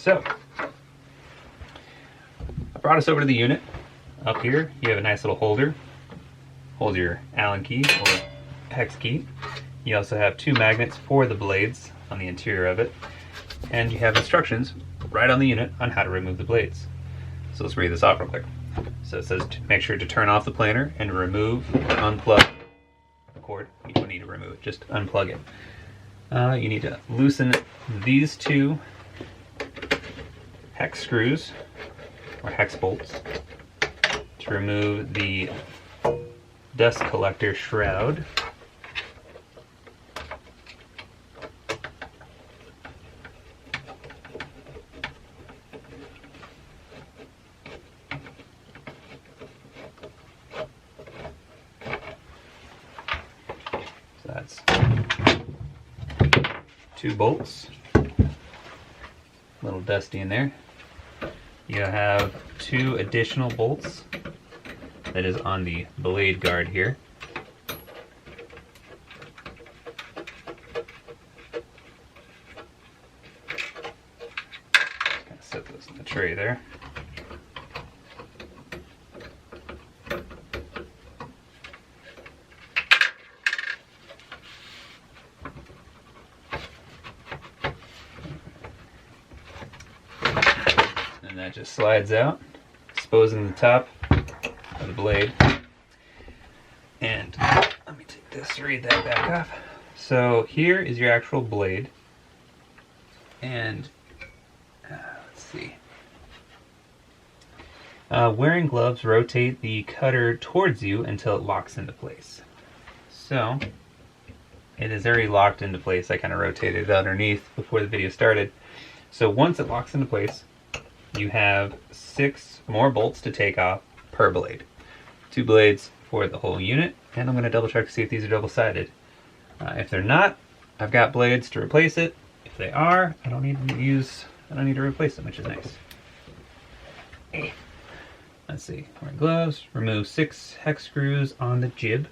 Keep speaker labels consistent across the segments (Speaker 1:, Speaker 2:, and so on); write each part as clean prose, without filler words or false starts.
Speaker 1: So, I brought us over to the unit. Up here, you have a nice little holder. Hold your Allen key or hex key. You also have 2 magnets for the blades on the interior of it. And you have instructions right on the unit on how to remove the blades. So let's read this off real quick. So it says to make sure to turn off the planer and remove or unplug the cord. You don't need to remove it, just unplug it. You need to loosen these 2 hex screws or hex bolts to remove the dust collector shroud. So that's 2 bolts. A little dusty in there. You have 2 additional bolts that is on the blade guard here. Just kind of set those in the tray there. And that just slides out, exposing the top of the blade. And let me take this, read that back off. So here is your actual blade. And let's see. Wearing gloves, rotate the cutter towards you until it locks into place. So it is already locked into place. I kind of rotated it underneath before the video started. So once it locks into place, you have 6 more bolts to take off per blade. 2 blades for the whole unit, and I'm going to double check to see if these are double-sided. If they're not, I've got blades to replace it. If they are, I don't need to replace them, which is nice. Let's see. Wearing gloves, remove 6 hex screws on the jib.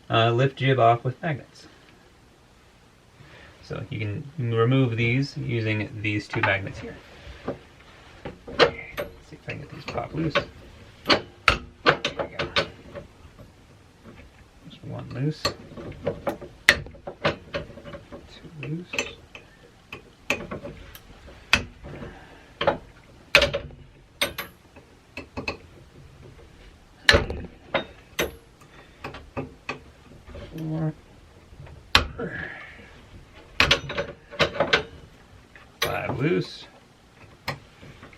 Speaker 1: Lift jib off with magnets. So you can remove these using these 2 magnets here. Let's see if I can get these pop loose. There we go. Just 1 loose. 2 loose. Five loose.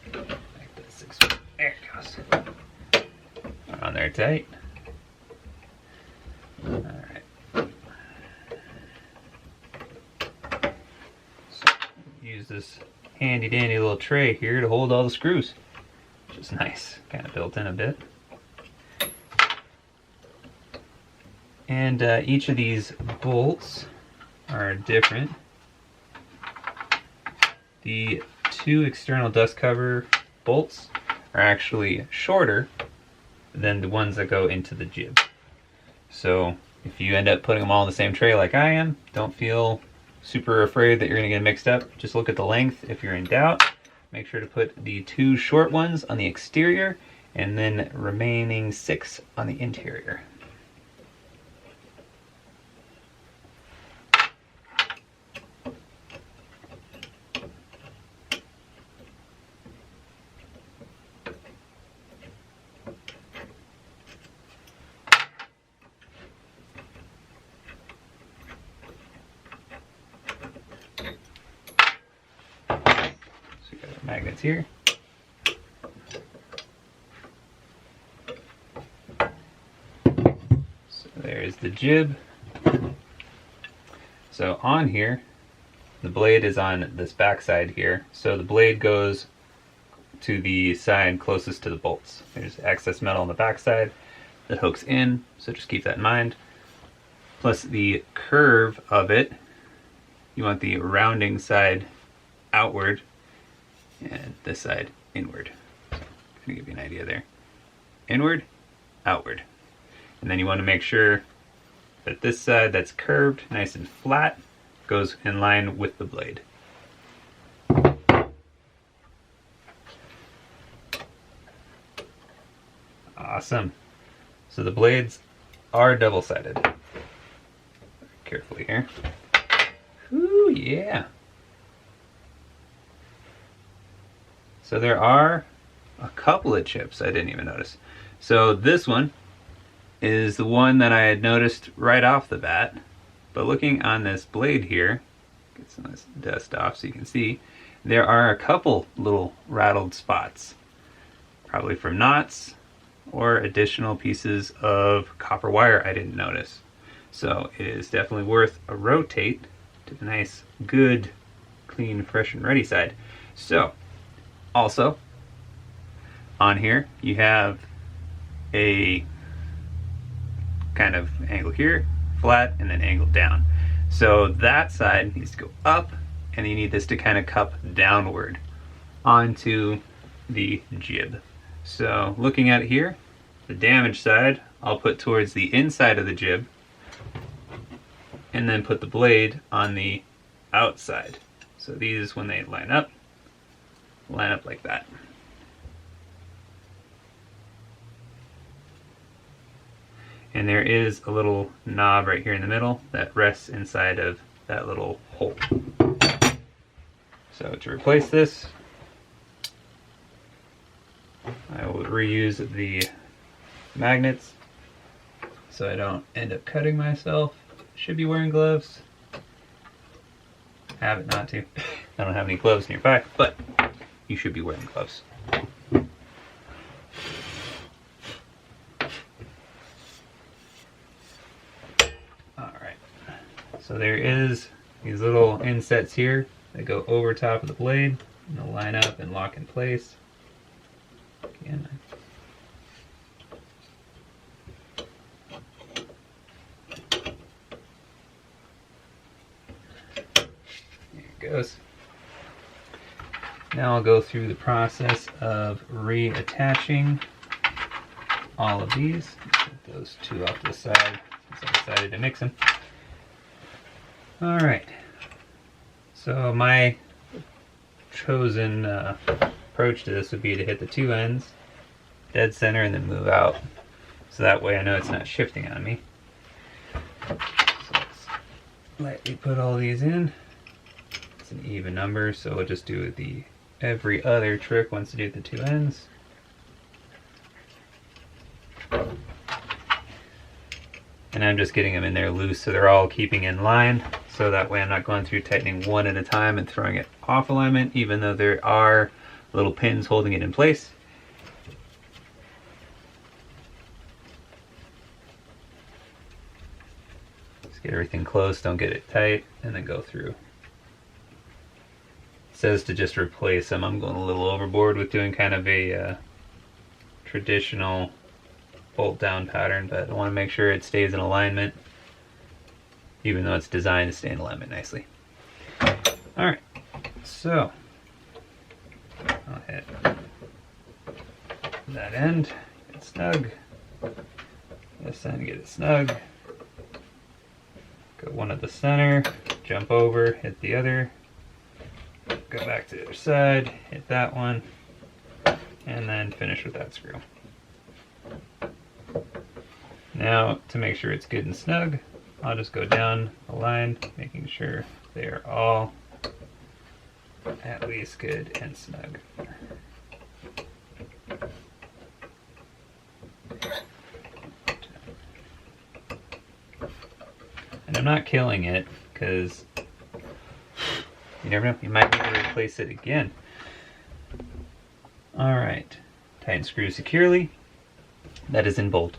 Speaker 1: Like that 6. There it goes. On there tight. Alright. So use this handy dandy little tray here to hold all the screws, which is nice. Kind of built in a bit. And each of these bolts are different. The 2 external dust cover bolts are actually shorter than the ones that go into the jib. So if you end up putting them all in the same tray like I am, don't feel super afraid that you're going to get mixed up. Just look at the length if you're in doubt. Make sure to put the 2 short ones on the exterior and then remaining 6 on the interior. Magnets here. So there's the jib. So on here, the blade is on this back side here. So the blade goes to the side closest to the bolts. There's excess metal on the back side that hooks in, so just keep that in mind. Plus the curve of it, you want the rounding side outward and this side inward. So I'm gonna give you an idea there. Inward, outward. And then you want to make sure that this side that's curved, nice and flat, goes in line with the blade. Awesome. So the blades are double-sided. Carefully here. Ooh, yeah. So there are a couple of chips I didn't even notice. So this one is the one that I had noticed right off the bat. But looking on this blade here, get some of this dust off so you can see, there are a couple little rattled spots. Probably from knots or additional pieces of copper wire I didn't notice. So it is definitely worth a rotate to the nice, good, clean, fresh, and ready side. So, also, on here you have a kind of angle here, flat, and then angle down. So that side needs to go up, and you need this to kind of cup downward onto the jib. So looking at it here, the damaged side I'll put towards the inside of the jib, and then put the blade on the outside. So these, when they line up like that. And there is a little knob right here in the middle that rests inside of that little hole. So to replace this, I will reuse the magnets so I don't end up cutting myself. Should be wearing gloves. Have it not to. I don't have any gloves nearby, but you should be wearing gloves. Alright, so there is these little insets here that go over top of the blade, and they'll line up and lock in place. Again, goes. Now I'll go through the process of reattaching all of these. Put those two off to the side since I decided to mix them. Alright, so my chosen approach to this would be to hit the two ends, dead center, and then move out. So that way I know it's not shifting on me. So let's lightly put all these in. An even number, so we'll just do the every other trick once you do the two ends. And I'm just getting them in there loose so they're all keeping in line, so that way I'm not going through tightening one at a time and throwing it off alignment, even though there are little pins holding it in place. Just get everything close, don't get it tight, and then go through. Says to just replace them. I'm going a little overboard with doing kind of a traditional bolt down pattern, but I want to make sure it stays in alignment, even though it's designed to stay in alignment nicely. Alright, so I'll hit that end, get it snug, this end, get it snug, go one at the center, jump over, hit the other, go back to the other side, hit that one, and then finish with that screw. Now, to make sure it's good and snug, I'll just go down the line, making sure they are all at least good and snug. And I'm not killing it, because you never know, you might need to replace it again. Alright, tighten screw securely. That is in bolt.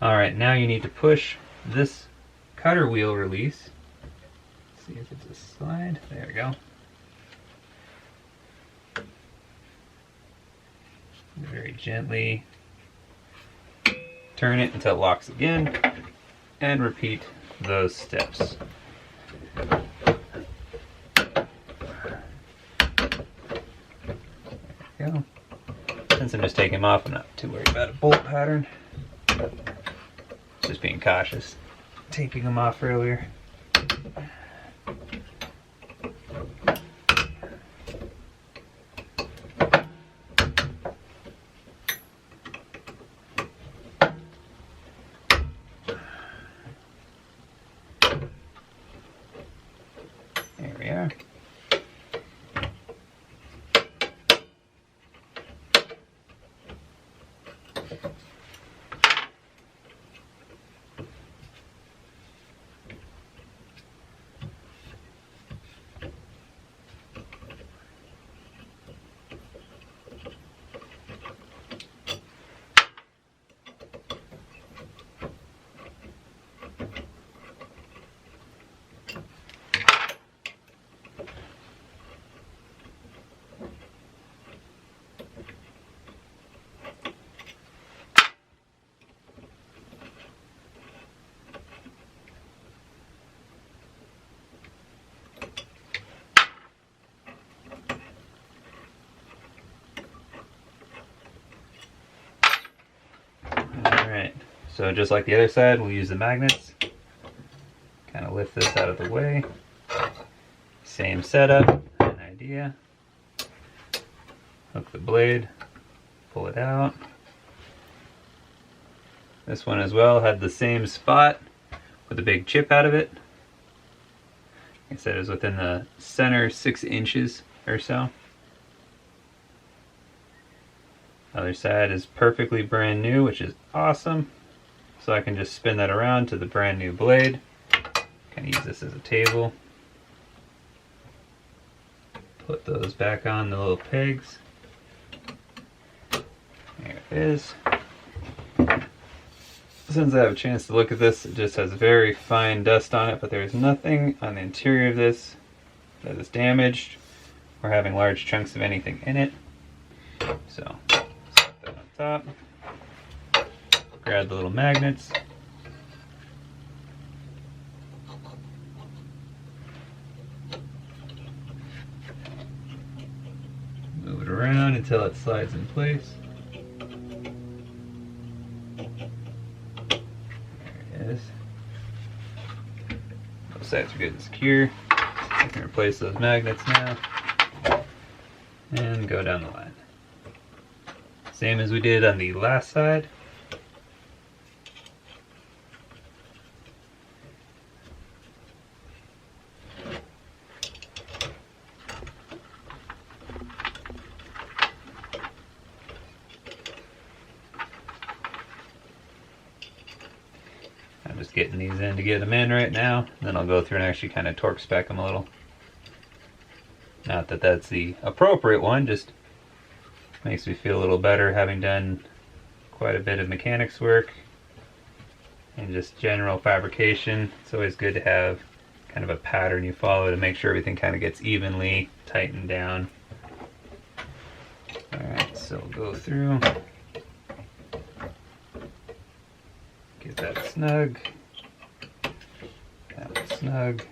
Speaker 1: Alright, now you need to push this cutter wheel release. Let's see if it's a slide. There we go. Very gently turn it until it locks again, and repeat those steps. Go. Since I'm just taking them off, I'm not too worried about a bolt pattern. Just being cautious, taking them off earlier. There we are. Alright, so just like the other side, we'll use the magnets. Kind of lift this out of the way. Same setup, an idea. Hook the blade, pull it out. This one as well had the same spot with a big chip out of it. Like I said, it was within the center 6 inches or so. Other side is perfectly brand new, which is awesome. So I can just spin that around to the brand new blade. Kind of use this as a table. Put those back on the little pegs. There it is. Since I have a chance to look at this, it just has very fine dust on it, but there's nothing on the interior of this that is damaged or having large chunks of anything in it. So, set that on top. Grab the little magnets. Move it around until it slides in place. Is. Both sides are good and secure. I can replace those magnets now and go down the line. Same as we did on the last side. I'm just getting these in to get them in right now. Then I'll go through and actually kind of torque spec them a little. Not that that's the appropriate one, just makes me feel a little better having done quite a bit of mechanics work and just general fabrication. It's always good to have kind of a pattern you follow to make sure everything kind of gets evenly tightened down. Alright, so we'll go through. Get that snug. That one snug.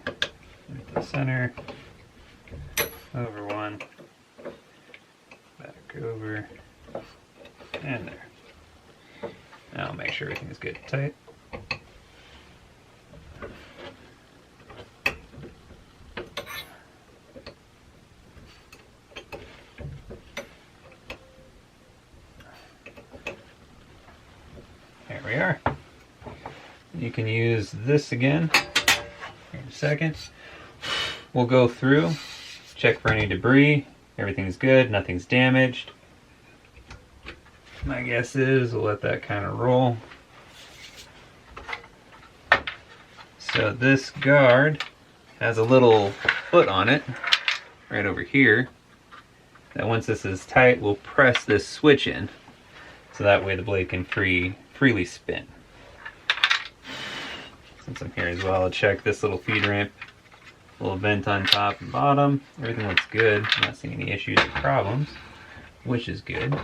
Speaker 1: Into the center. Over one. Back over. And there. Now I'll make sure everything is good and tight. There we are. You can use this again here in a second. We'll go through, check for any debris. Everything's good, nothing's damaged. My guess is we'll let that kind of roll. So this guard has a little foot on it, right over here, that once this is tight, we'll press this switch in. So that way the blade can freely spin. Since I'm here as well, I'll check this little feed ramp. Little vent on top and bottom. Everything looks good. I'm not seeing any issues or problems, which is good.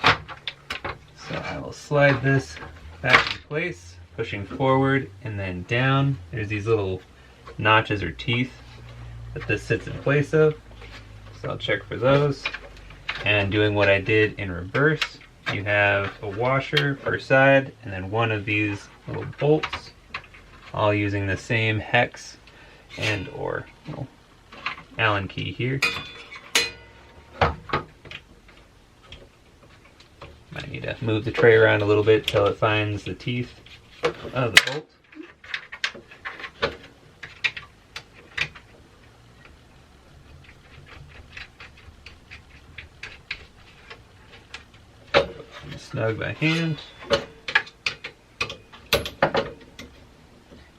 Speaker 1: So I will slide this back in place, pushing forward and then down. There's these little notches or teeth that this sits in place of. So I'll check for those. And doing what I did in reverse, you have a washer per side and then one of these little bolts, all using the same hex and or little Allen key here. Might need to move the tray around a little bit till it finds the teeth of the bolt. snug by hand.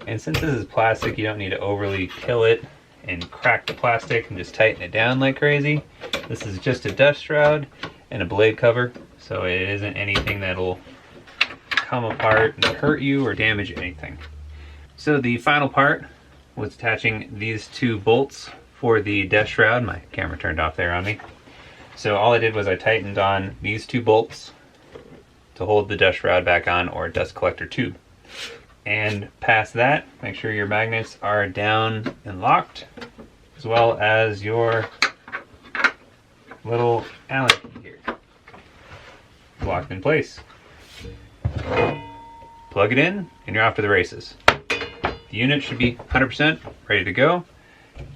Speaker 1: And since this is plastic, you don't need to overly kill it and crack the plastic and just tighten it down like crazy. This is just a dust shroud and a blade cover, so it isn't anything that'll come apart and hurt you or damage anything. So the final part was attaching these two bolts for the dust shroud. My camera turned off there on me. So all I did was I tightened on these two bolts to hold the dust shroud back on, or dust collector tube. And past that, make sure your magnets are down and locked, as well as your little Allen key here, locked in place. Plug it in and you're off to the races. The unit should be 100% ready to go,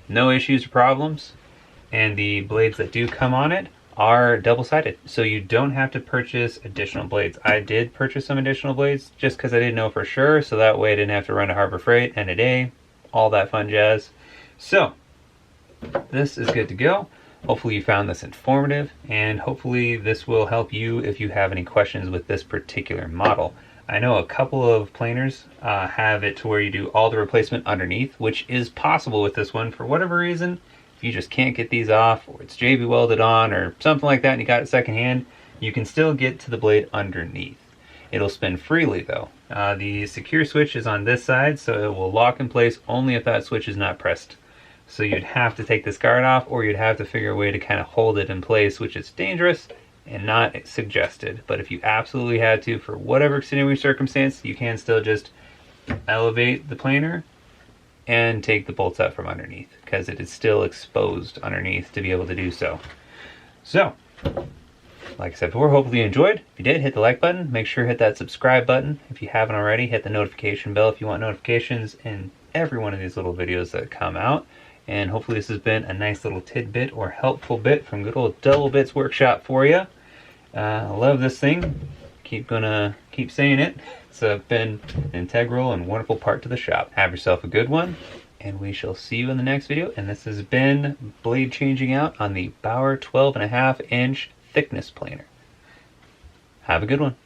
Speaker 1: no issues or problems, and the blades that do come on it are double-sided, so you don't have to purchase additional blades. I did purchase some additional blades just because I didn't know for sure, so that way I didn't have to run to Harbor Freight and a day, all that fun jazz. So this is good to go. Hopefully you found this informative, and hopefully this will help you if you have any questions with this particular model. I know a couple of planers have it to where you do all the replacement underneath, which is possible with this one. For whatever reason, if you just can't get these off, or it's JB welded on or something like that and you got it secondhand, you can still get to the blade underneath. It'll spin freely though. The secure switch is on this side, so it will lock in place only if that switch is not pressed. So you'd have to take this guard off, or you'd have to figure a way to kind of hold it in place, which is dangerous and not suggested. But if you absolutely had to, for whatever extenuating circumstance, you can still just elevate the planer and take the bolts out from underneath, because it is still exposed underneath to be able to do so. So, like I said before, hopefully you enjoyed. If you did, hit the like button. Make sure to hit that subscribe button. If you haven't already, hit the notification bell if you want notifications in every one of these little videos that come out. And hopefully this has been a nice little tidbit or helpful bit from good old Double Bits Workshop for you. I love this thing. Gonna keep saying it. It's been an integral and wonderful part to the shop. Have yourself a good one, and we shall see you in the next video. And this has been blade changing out on the Bauer 12.5 inch thickness planer. Have a good one.